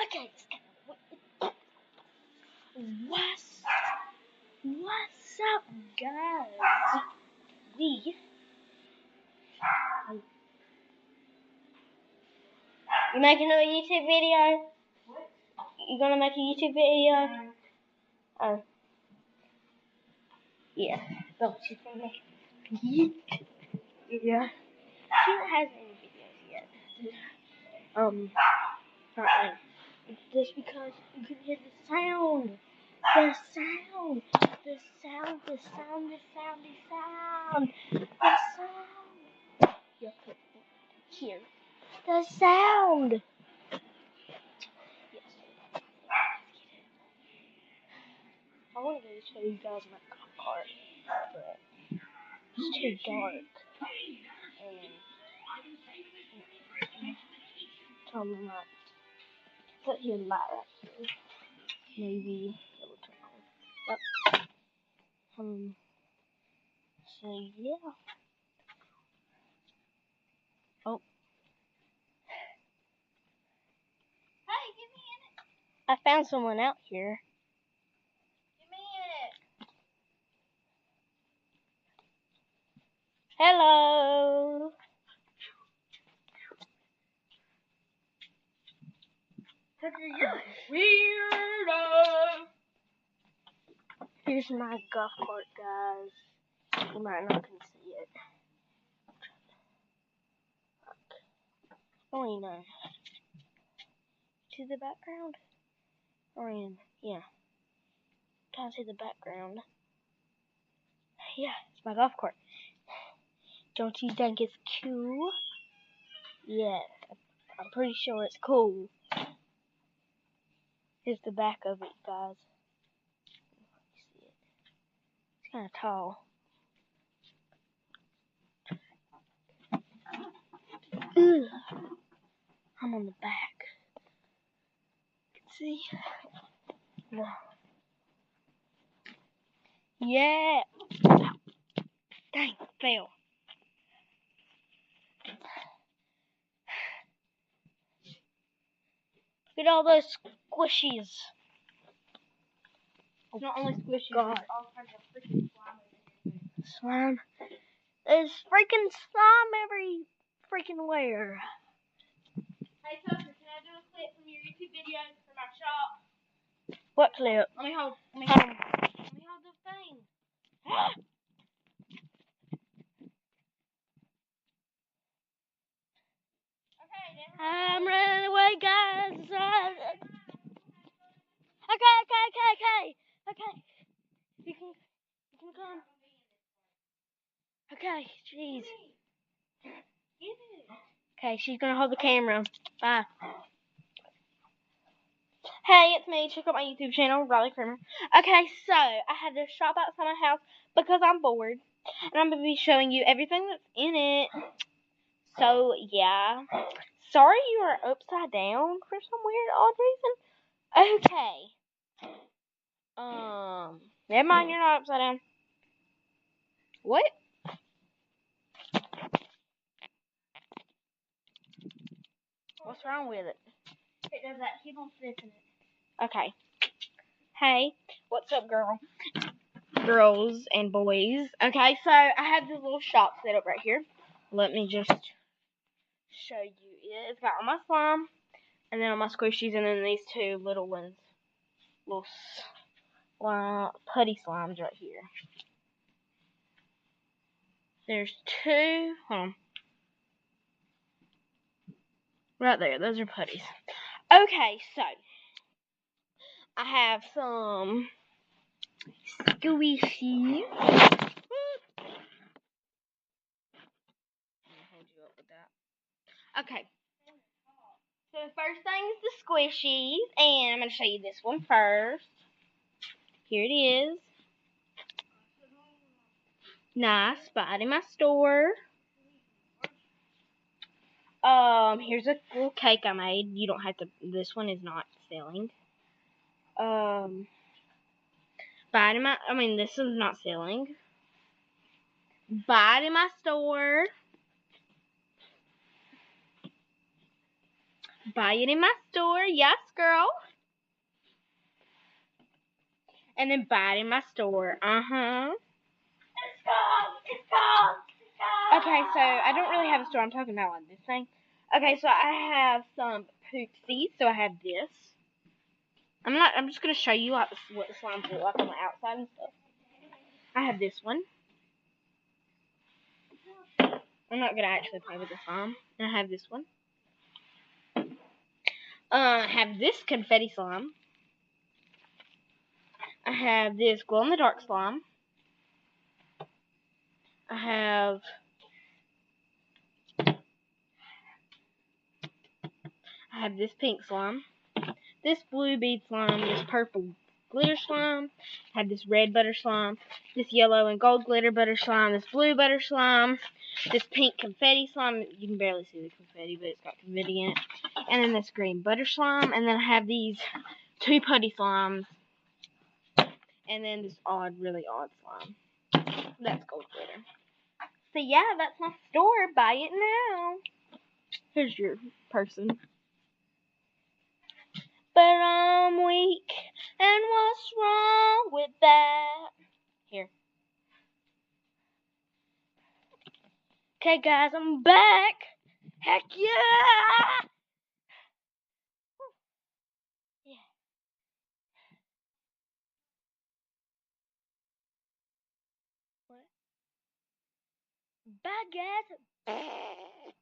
Okay, what's up, guys? You making a YouTube video? What? You gonna make a YouTube video? Oh, yeah. So she's gonna make a YouTube video. She don't have any videos yet. Not like. It's just because you can hear the sound. The sound. The sound. The sound. The sound. The sound. The sound. You have to hear the sound. Yes. I want to show you guys my car, but it's too dark. And tell me not put your light right here. Maybe it will turn on. Yep. So yeah. Oh. Hey, give me in it. I found someone out here. Give me in it. Hello. You're weirdo. Here's my golf cart, guys. You might not can see it. Oh, you know. To the background? Or in, yeah. Can't see the background. Yeah, it's my golf cart. Don't you think it's cool? Yeah, I'm pretty sure it's cool. Here's the back of it, guys. You see it? It's kind of tall. Ugh. I'm on the back. See? Yeah. Dang, fail. Look at all those squishies. It's not only squishies, there's all kinds of freaking slime. There's freaking slime every freaking where. Hey, Tucker, can I do a clip from your YouTube video for my shop? What clip? Let me hold the thing. I'm running away, guys. Okay. You can come. Okay, jeez. Okay, she's gonna hold the camera. Bye. Hey, it's me. Check out my YouTube channel, Riley Kramer. Okay, so I had to shop outside my house because I'm bored, and I'm gonna be showing you everything that's in it. So yeah. Sorry you are upside down for some weird odd reason. Okay. Never mind, you're not upside down. What? What's wrong with it? It does that. Keep on flipping it. Okay. Hey, what's up, girls and boys? Okay, so I have this little shop set up right here. Let me just show you it. It's got all my slime, and then all my squishies, and then these two little ones. Little putty slimes right here. There's two. Hold on. Right there. Those are putties. Okay, so I have some squishies. Okay. So the first thing is the squishies, and I'm going to show you this one first. Here it is. Nice. Bought it in my store. Here's a little cake I made. You don't have to. This one is not selling. This is not selling. Buy it in my store. Buy it in my store. Yes, girl. And then buy it in my store. Uh-huh. Okay, so I don't really have a store. I'm talking about like this thing. Okay, so I have some Pooksies. So I have this. I'm just gonna show you like what the slimes look like on the outside and stuff. I have this one. I'm not gonna actually play with the slime. And I have this one. I have this confetti slime. I have this glow in the dark slime. I have this pink slime. This blue bead slime, this purple glitter slime, I have this red butter slime, this yellow and gold glitter butter slime, this blue butter slime, this pink confetti slime. You can barely see the confetti, but it's got confetti in it. And then this green butter slime, and then I have these two putty slimes, and then this really odd slime. That's gold glitter. So yeah, that's my store. Buy it now. Here's your person. But I'm weak, and what's wrong with that? Here. Okay, guys, I'm back. Heck yeah! Yeah. What? Bye, guys.